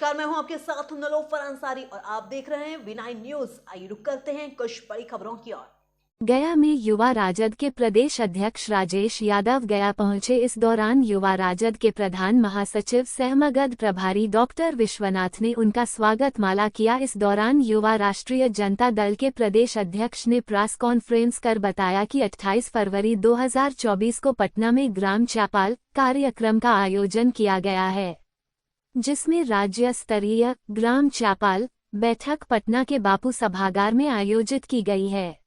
नमस्कार, मैं हूं आपके साथ नलोफर अंसारी और आप देख रहे हैं V9 न्यूज। आइए रुक करते हैं कुछ बड़ी खबरों की ओर। गया में युवा राजद के प्रदेश अध्यक्ष राजेश यादव गया पहुंचे। इस दौरान युवा राजद के प्रधान महासचिव सहमगद प्रभारी डॉक्टर विश्वनाथ ने उनका स्वागत माला किया। इस दौरान युवा राष्ट्रीय जनता दल के प्रदेश अध्यक्ष ने प्रेस कॉन्फ्रेंस कर बताया कि 28 फरवरी 2024 को पटना में ग्राम चौपाल कार्यक्रम का आयोजन किया गया है, जिसमें राज्य स्तरीय ग्राम चौपाल बैठक पटना के बापू सभागार में आयोजित की गई है।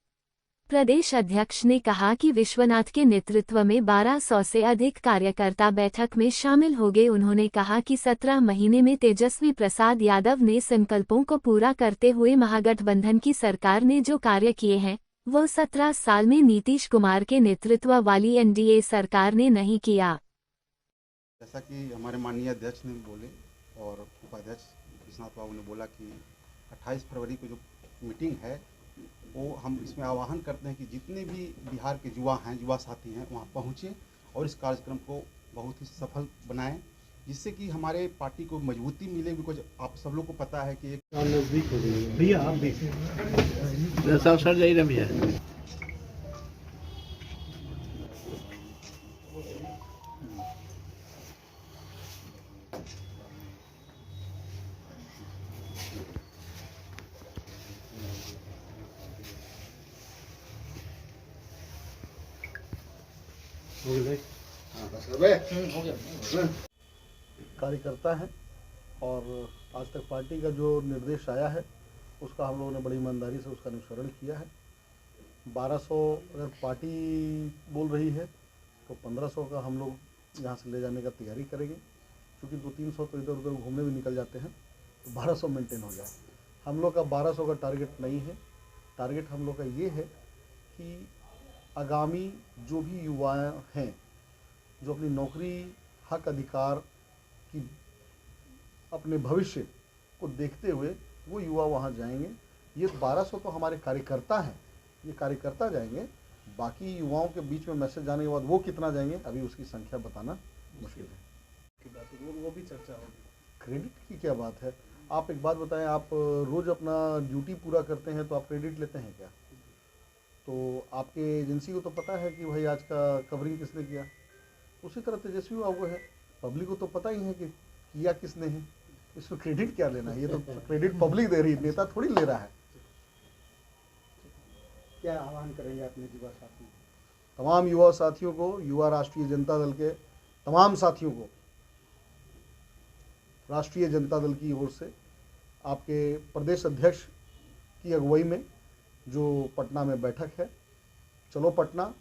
प्रदेश अध्यक्ष ने कहा कि विश्वनाथ के नेतृत्व में 1200 से अधिक कार्यकर्ता बैठक में शामिल हो गए। उन्होंने कहा कि 17 महीने में तेजस्वी प्रसाद यादव ने संकल्पों को पूरा करते हुए महागठबंधन की सरकार ने जो कार्य किए हैं वो 17 साल में नीतीश कुमार के नेतृत्व वाली एनडीए सरकार ने नहीं किया। जैसा कि हमारे माननीय अध्यक्ष ने बोले और उपाध्यक्ष विश्वनाथ बाबू ने बोला कि 28 फरवरी को जो मीटिंग है वो हम इसमें आह्वान करते हैं कि जितने भी बिहार के युवा हैं, युवा साथी हैं, वहाँ पहुँचें और इस कार्यक्रम को बहुत ही सफल बनाएं, जिससे कि हमारे पार्टी को मजबूती मिले। बिकॉज आप सब लोग को पता है कि एक नजदीक हो गई भैया, आप देखिए सर जाइए भैया। कार्यकर्ता हैं और आज तक पार्टी का जो निर्देश आया है उसका हम लोगों ने बड़ी ईमानदारी से उसका अनुसरण किया है। 1200 अगर पार्टी बोल रही है तो 1500 का हम लोग यहाँ से ले जाने का तैयारी करेंगे, क्योंकि 200-300 तो इधर उधर घूमने भी निकल जाते हैं, तो 1200 मेंटेन हो जाए। हम लोग का 1200 का टारगेट नहीं है। टारगेट हम लोग का ये है कि आगामी जो भी युवा हैं जो अपनी नौकरी हक अधिकार की अपने भविष्य को देखते हुए वो युवा वहाँ जाएंगे। ये 1200 तो हमारे कार्यकर्ता हैं, ये कार्यकर्ता जाएंगे। बाकी युवाओं के बीच में मैसेज जाने के बाद वो कितना जाएंगे अभी उसकी संख्या बताना मुश्किल है। वो भी चर्चा होगी। क्रेडिट की क्या बात है? आप एक बात बताएं, आप रोज़ अपना ड्यूटी पूरा करते हैं तो आप क्रेडिट लेते हैं क्या? तो आपके एजेंसी को तो पता है कि भाई आज का कवरिंग किसने किया। उसी तरह तेजस्वी बाबू है, पब्लिक को तो पता ही है कि किया किसने है। इसमें क्रेडिट क्या लेना है? ये तो क्रेडिट पब्लिक दे रही है, नेता थोड़ी ले रहा है। क्या आह्वान करेंगे अपने युवा साथी? तमाम युवा साथियों को, युवा राष्ट्रीय जनता दल के तमाम साथियों को राष्ट्रीय जनता दल की ओर से आपके प्रदेश अध्यक्ष की अगुवाई में जो पटना में बैठक है, चलो पटना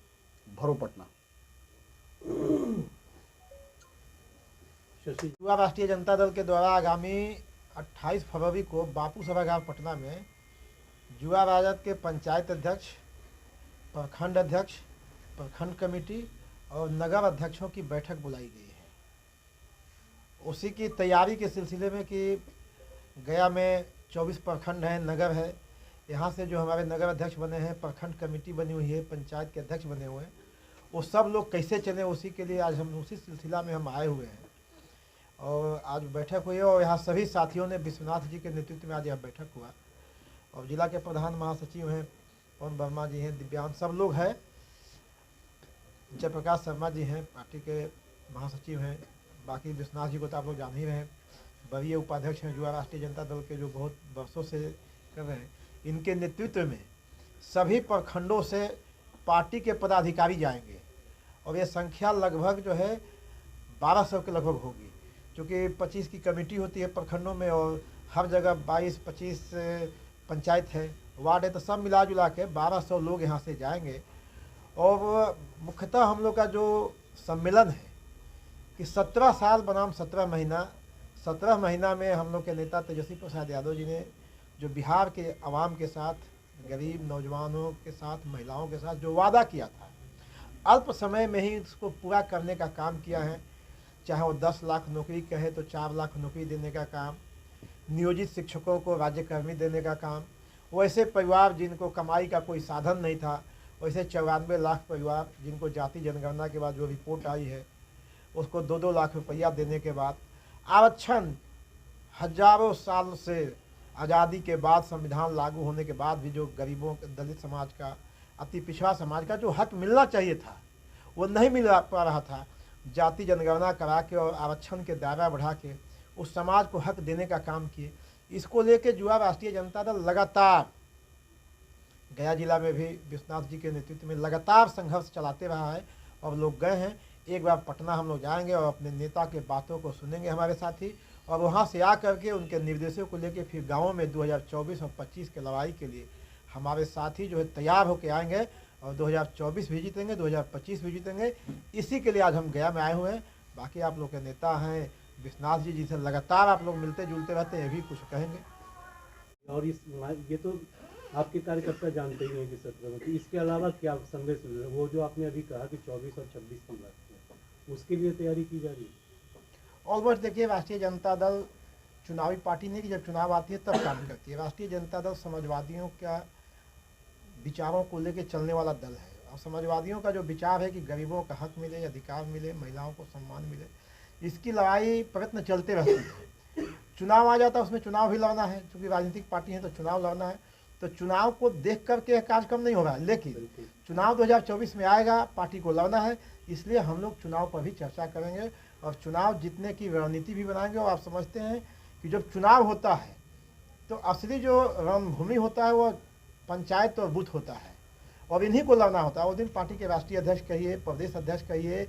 भरो पटना। युवा राष्ट्रीय जनता दल के द्वारा आगामी 28 फरवरी को बापू सभागार पटना में युवा राजद के पंचायत अध्यक्ष, प्रखंड अध्यक्ष, प्रखंड कमेटी और नगर अध्यक्षों की बैठक बुलाई गई है। उसी की तैयारी के सिलसिले में कि गया में 24 प्रखंड हैं, नगर है, यहाँ से जो हमारे नगर अध्यक्ष बने हैं, प्रखंड कमेटी बनी हुई है, पंचायत के अध्यक्ष बने हुए हैं, वो सब लोग कैसे चलें उसी के लिए आज हम उसी सिलसिला में हम आए हुए हैं। और आज बैठक हुई है और यहाँ सभी साथियों ने, विश्वनाथ जी के नेतृत्व में आज यह बैठक हुआ और जिला के प्रधान महासचिव हैं पवन वर्मा जी हैं, दिव्यांग सब लोग हैं, जयप्रकाश शर्मा जी हैं पार्टी के महासचिव हैं, बाकी विश्वनाथ जी को तो आप लोग जान ही रहे हैं, वरीय उपाध्यक्ष हैं युवा राष्ट्रीय जनता दल के जो बहुत वर्षों से कर रहे हैं। इनके नेतृत्व में सभी प्रखंडों से पार्टी के पदाधिकारी जाएंगे और ये संख्या लगभग जो है 1200 के लगभग होगी, क्योंकि 25 की कमेटी होती है प्रखंडों में और हर जगह 22-25 पंचायत है, वार्ड है, तो सब मिला जुला के 1200 लोग यहाँ से जाएंगे। और मुख्यतः हम लोग का जो सम्मेलन है कि 17 साल बनाम 17 महीना, 17 महीना में हम लोग के नेता तेजस्वी प्रसाद यादव जी ने जो बिहार के आवाम के साथ, गरीब नौजवानों के साथ, महिलाओं के साथ जो वादा किया था, अल्प समय में ही उसको पूरा करने का काम किया है। चाहे वो 10 लाख नौकरी कहे तो 4 लाख नौकरी देने का काम, नियोजित शिक्षकों को राज्यकर्मी देने का काम, वैसे परिवार जिनको कमाई का कोई साधन नहीं था, वैसे 94 लाख परिवार जिनको जाति जनगणना के बाद जो रिपोर्ट आई है उसको 2-2 लाख रुपया देने के बाद आरक्षण हजारों साल से आज़ादी के बाद संविधान लागू होने के बाद भी जो गरीबों दलित समाज का, अति पिछड़ा समाज का जो हक मिलना चाहिए था वो नहीं मिल पा रहा था। जाति जनगणना करा के और आरक्षण के दायरा बढ़ा के उस समाज को हक देने का काम किए। इसको लेके युवा राष्ट्रीय जनता दल लगातार गया जिला में भी विश्वनाथ जी के नेतृत्व में लगातार संघर्ष चलाते रहा है और लोग गए हैं। एक बार पटना हम लोग जाएंगे और अपने नेता के बातों को सुनेंगे हमारे साथी, और वहाँ से आ करके उनके निर्देशों को लेके फिर गाँव में 2024 और 25 के लड़ाई के लिए हमारे साथी जो है तैयार होकर आएंगे और 2024 भी जीतेंगे, 2025 भी जीतेंगे। इसी के लिए आज हम गया में आए हुए हैं। बाकी आप लोग के नेता हैं विश्वनाथ जी, जिनसे लगातार आप लोग मिलते जुलते रहते हैं, ये भी कुछ कहेंगे। और ये तो आपके कार्यकर्ता जानते ही हैं कि 17 में, इसके अलावा क्या संदेश मिल रहा है? वो जो आपने अभी कहा कि 24 और 26 की बात की, उसके लिए तैयारी की जा रही है? ऑलमोस्ट देखिए, राष्ट्रीय जनता दल चुनावी पार्टी नहीं कि जब चुनाव आती है तब काम करती है। राष्ट्रीय जनता दल समाजवादियों का विचारों को लेकर चलने वाला दल है, और समाजवादियों का जो विचार है कि गरीबों का हक मिले, अधिकार मिले, महिलाओं को सम्मान मिले, इसकी लड़ाई प्रयत्न चलते रहते हैं। चुनाव आ जाता है, उसमें चुनाव भी लड़ना है, क्योंकि राजनीतिक पार्टी है तो चुनाव लड़ना है। तो चुनाव को देख करके कार्यक्रम नहीं होगा, लेकिन चुनाव 2024 में आएगा, पार्टी को लड़ना है, इसलिए हम लोग चुनाव पर भी चर्चा करेंगे और चुनाव जीतने की रणनीति भी बनाएंगे। और आप समझते हैं कि जब चुनाव होता है तो असली जो रणभूमि होता है वो पंचायत और बूथ होता है, और इन्हीं को लड़ना होता है। उस दिन पार्टी के राष्ट्रीय अध्यक्ष कहिए, प्रदेश अध्यक्ष कहिए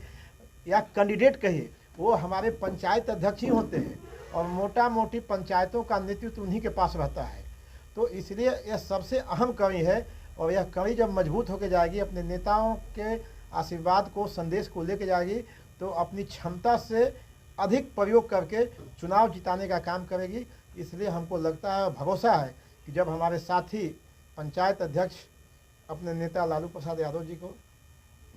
या कैंडिडेट कहिए, वो हमारे पंचायत अध्यक्ष ही होते हैं, और मोटा मोटी पंचायतों का नेतृत्व उन्हीं के पास रहता है। तो इसलिए यह सबसे अहम कड़ी है, और यह कड़ी जब मजबूत होकर जाएगी, अपने नेताओं के आशीर्वाद को, संदेश को लेकर जाएगी, तो अपनी क्षमता से अधिक प्रयोग करके चुनाव जिताने का काम करेगी। इसलिए हमको लगता है, भरोसा है कि जब हमारे साथी पंचायत अध्यक्ष अपने नेता लालू प्रसाद यादव जी को,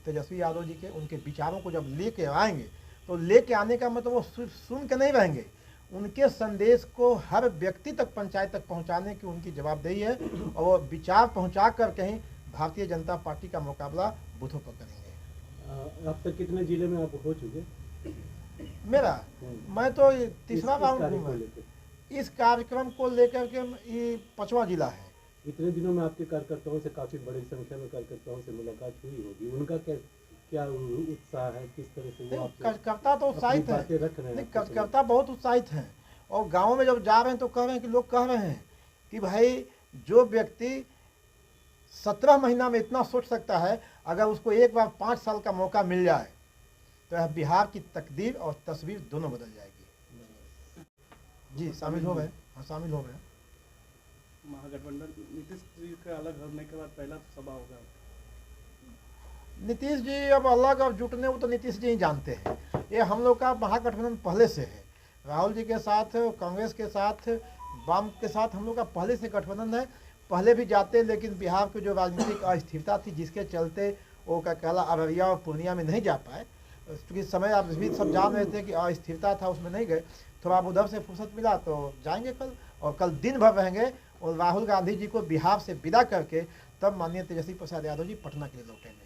तेजस्वी यादव जी के, उनके विचारों को जब लेके आएंगे, तो लेके आने का मतलब वो सुन के नहीं रहेंगे, उनके संदेश को हर व्यक्ति तक, पंचायत तक पहुंचाने की उनकी जवाबदेही है, और वो विचार पहुंचा कर कहीं भारतीय जनता पार्टी का मुकाबला बूथों पर करेंगे। अब तक कितने जिले में आप हो चुके? मैं तो तीसरा राउंड कार्य घूमा। को लेकर? इस कार्यक्रम को लेकर के ये 5वां जिला है। इतने दिनों में आपके कार्यकर्ताओं से, काफी बड़ी संख्या में कार्यकर्ताओं से मुलाकात हुई होगी, उनका क्या उत्साह है, किस तरह से वो आपसे कार्यकर्ता तो उत्साहित है, बातें रख रहे हैं? नहीं, कार्यकर्ता बहुत उत्साहित हैं, और गाँव में जब जा रहे हैं तो कह रहे हैं कि लोग कह रहे हैं कि भाई जो व्यक्ति 17 महीना में इतना सोच सकता है, अगर उसको एक बार 5 साल का मौका मिल जाए तो यह बिहार की तकदीर और तस्वीर दोनों बदल जाएगी। जी शामिल हो गए, हाँ शामिल हो गए। महागठबंधन नीतीश जी का अलग होने के बाद पहला सभा होगा। नीतीश जी अब अलग, अब जुटने वो तो नीतीश जी ही जानते हैं। ये हम लोग का महागठबंधन पहले से है, राहुल जी के साथ, कांग्रेस के साथ, वाम के साथ हम लोग का पहले से गठबंधन है। पहले भी जाते, लेकिन बिहार की जो राजनीतिक अस्थिरता थी, जिसके चलते वो का कहला अररिया और पूर्णिया में नहीं जा पाए, क्योंकि समय आप भी सब जान रहे थे कि अस्थिरता था, उसमें नहीं गए। थोड़ा उधर से फुर्सत मिला तो जाएंगे कल, और कल दिन भर रहेंगे, और राहुल गांधी जी को बिहार से विदा करके तब माननीय तेजस्वी प्रसाद यादव जी पटना के लिए लौटेंगे।